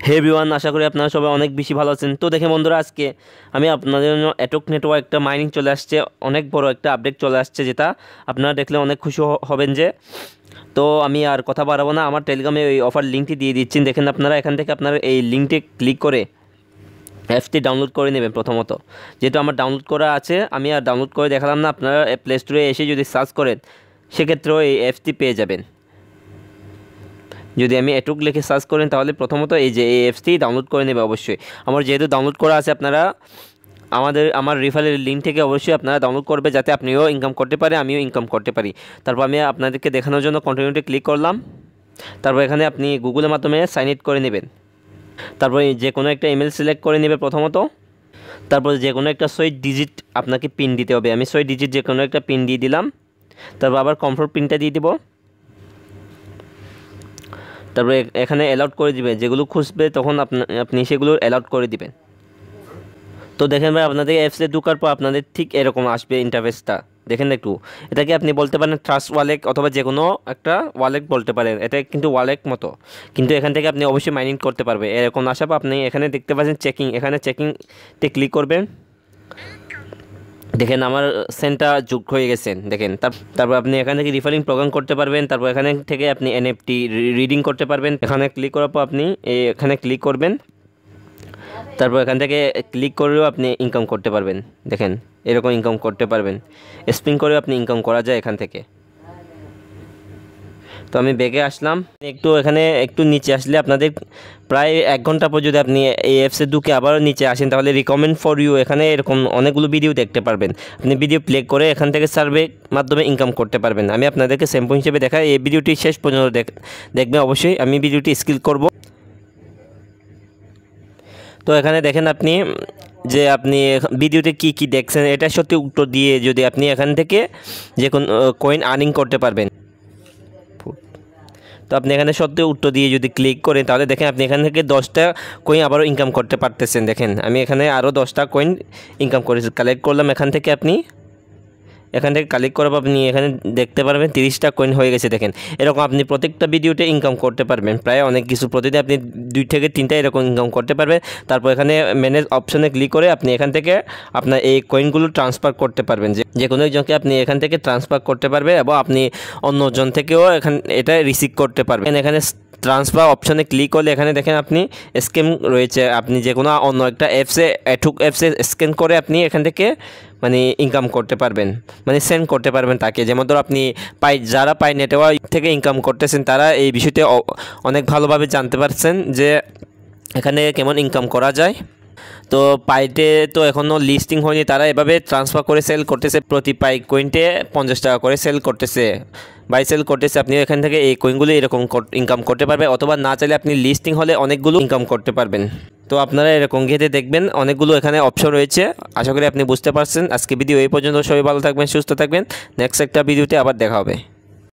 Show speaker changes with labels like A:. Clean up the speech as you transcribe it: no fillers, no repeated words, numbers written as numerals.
A: হে everyone, আশা করি আপনারা সবাই অনেক বেশি ভালো আছেন। তো দেখে বন্ধুরা, আজকে আমি আপনাদের জন্য অ্যাটক নেটওয়ার্ক একটা মাইনিং চলে আসছে, অনেক বড় একটা আপডেট চলে আসছে, যেটা আপনারা দেখলে অনেক খুশি হবেন। তো আমি আর কথা বাড়াবো না, আমার টেলিগ্রামে ওই অফার লিঙ্কটি দিয়ে দিচ্ছি। দেখেন আপনারা এখান থেকে আপনারা এই লিঙ্কটি ক্লিক করে অ্যাপসটি ডাউনলোড করে নেবেন। প্রথমত যেহেতু আমার ডাউনলোড করা আছে, আমি আর ডাউনলোড করে দেখালাম না, আপনারা প্লে স্টোরে এসে যদি সার্চ করেন সেক্ষেত্রেও এই অ্যাপসটি পেয়ে যাবেন। যদি আমি এটুক লিখে সার্চ করেন তাহলে প্রথমত এই যে এই অ্যাপসটি ডাউনলোড করে নেবে অবশ্যই। আমার যেহেতু ডাউনলোড করা আছে, আপনারা আমার রিফারের লিঙ্ক থেকে অবশ্যই আপনারা ডাউনলোড করবে, যাতে আপনিও ইনকাম করতে পারে, আমিও ইনকাম করতে পারি। তারপর আমি আপনাদেরকে দেখানোর জন্য কন্টিনিউতে ক্লিক করলাম। তারপর এখানে আপনি গুগলের মাধ্যমে সাইন ইন করে নেবেন। তারপর যে কোনো একটা ইমেল সিলেক্ট করে নেবে প্রথমত। তারপর যে কোনো একটা 6 ডিজিট আপনাকে পিন দিতে হবে। আমি 6 ডিজিট যে কোনো একটা পিন দিয়ে দিলাম। তারপর আবার কমফোর্ট পিনটা দিয়ে দিব। তারপরে এখানে অ্যালাউড করে দিবেন, যেগুলো খুঁজবে তখন আপনি সেগুলো অ্যালাউড করে দিবেন। তো দেখেন ভাই, আপনাদের অ্যাপসে ঢোকার পর আপনাদের ঠিক এরকম আসবে ইন্টারফেসটা। দেখেন একটু, এটাকে আপনি বলতে পারেন ট্রাস্ট ওয়ালেট অথবা যে কোনো একটা ওয়ালেট বলতে পারেন। এটা কিন্তু ওয়ালেট মতো, কিন্তু এখান থেকে আপনি অবশ্যই মাইনিং করতে পারবে। এরকম আসার পর আপনি এখানে দেখতে পাচ্ছেন চেকিং, এখানে চেকিংতে ক্লিক করবেন। দেখেন আমার সেন্টটা যোগ হয়ে গেছেন দেখেন। তারপর আপনি এখান থেকে রিফারিং প্রোগ্রাম করতে পারবেন। তারপর এখানে থেকে আপনি এনএফটি রিডিং করতে পারবেন। এখানে ক্লিক করার পর আপনি এখানে ক্লিক করবেন। তারপর এখান থেকে ক্লিক করেও আপনি ইনকাম করতে পারবেন। দেখেন এরকম ইনকাম করতে পারবেন, স্পিন করেও আপনি ইনকাম করা যায় এখান থেকে। তো আমি ব্যাগে আসলাম, এখানে একটু নিচে আসলে আপনাদের প্রায় 1 ঘন্টা পর যদি আপনি এই অ্যাপসে ঢুকে আবারও নিচে আসেন, তাহলে রিকমেন্ড ফর ইউ এখানে এরকম অনেকগুলো ভিডিও দেখতে পারবেন। আপনি ভিডিও প্লে করে এখান থেকে সার্ভে মাধ্যমে ইনকাম করতে পারবেন। আমি আপনাদেরকে স্যাম্পল হিসেবে দেখাই, এই ভিডিওটি শেষ পর্যন্ত দেখবেন অবশ্যই। আমি ভিডিওটি স্কিপ করব। তো এখানে দেখেন আপনি যে আপনি ভিডিওতে কি দেখছেন, এটা সত্যি উত্তর দিয়ে যদি আপনি এখান থেকে যে কোনো কয়েন আর্নিং করতে পারবেন। তো আপনি এখানে সত্যি উত্তর দিয়ে যদি ক্লিক করেন, তাহলে দেখেন আপনি এখান থেকে 10টা কয়েন আবারও ইনকাম করতে পারতেছেন। দেখেন আমি এখানে আরও 10টা কয়েন ইনকাম করেছি, কালেক্ট করলাম। এখান থেকে কালেক্ট করার পর আপনি এখানে দেখতে পারবেন 30টা কয়েন হয়ে গেছে। দেখেন এরকম আপনি প্রত্যেকটা ভিডিওতে ইনকাম করতে পারবেন, প্রায় অনেক কিছু। প্রতিদিন আপনি 2 থেকে 3টা এরকম ইনকাম করতে পারবেন। তারপর এখানে ম্যানেজ অপশনে ক্লিক করে আপনি এখান থেকে আপনার এই কয়েনগুলো ট্রান্সফার করতে পারবেন। যে কোনো একজনকে আপনি এখান থেকে ট্রান্সফার করতে পারবেন, এবং আপনি অন্যজন থেকেও এটা রিসিভ করতে পারবেন। এখানে ট্রান্সফার অপশনে ক্লিক করলে এখানে দেখেন আপনি স্ক্যান রয়েছে। আপনি যে কোনো অন্য একটা এটুক অ্যাপসে স্ক্যান করে আপনি এখান থেকে মানে ইনকাম করতে পারবেন, মানে সেন্ড করতে পারবেন তাকে। যেমন ধরো আপনি যারা পাই নেটওয়ার্ক থেকে ইনকাম করতেছেন, তারা এই বিষয়টি অনেক ভালোভাবে জানতে পারছেন যে এখানে কেমন ইনকাম করা যায়। তো পাইতে তো এখনও লিস্টিং হয়নি, তারা এভাবে ট্রান্সফার করে সেল করতেছে। প্রতি পাই কয়েনটে 50 টাকা করে সেল করতেছে, সেল করতেছে। আপনি এখান থেকে এই কয়েনগুলো এরকম ইনকাম করতে পারবেন, অথবা না চাইলে আপনি লিস্টিং হলে অনেকগুলো ইনকাম করতে পারবেন। তো আপনারা এরকম ঘেটে দেখবেন, অনেকগুলো এখানে অপশন রয়েছে। আশা করি আপনি বুঝতে পারছেন। আজকে ভিডিও এই পর্যন্ত। সবাই ভালো থাকবেন, সুস্থ থাকবেন। নেক্সট একটা ভিডিওতে আবার দেখা হবে।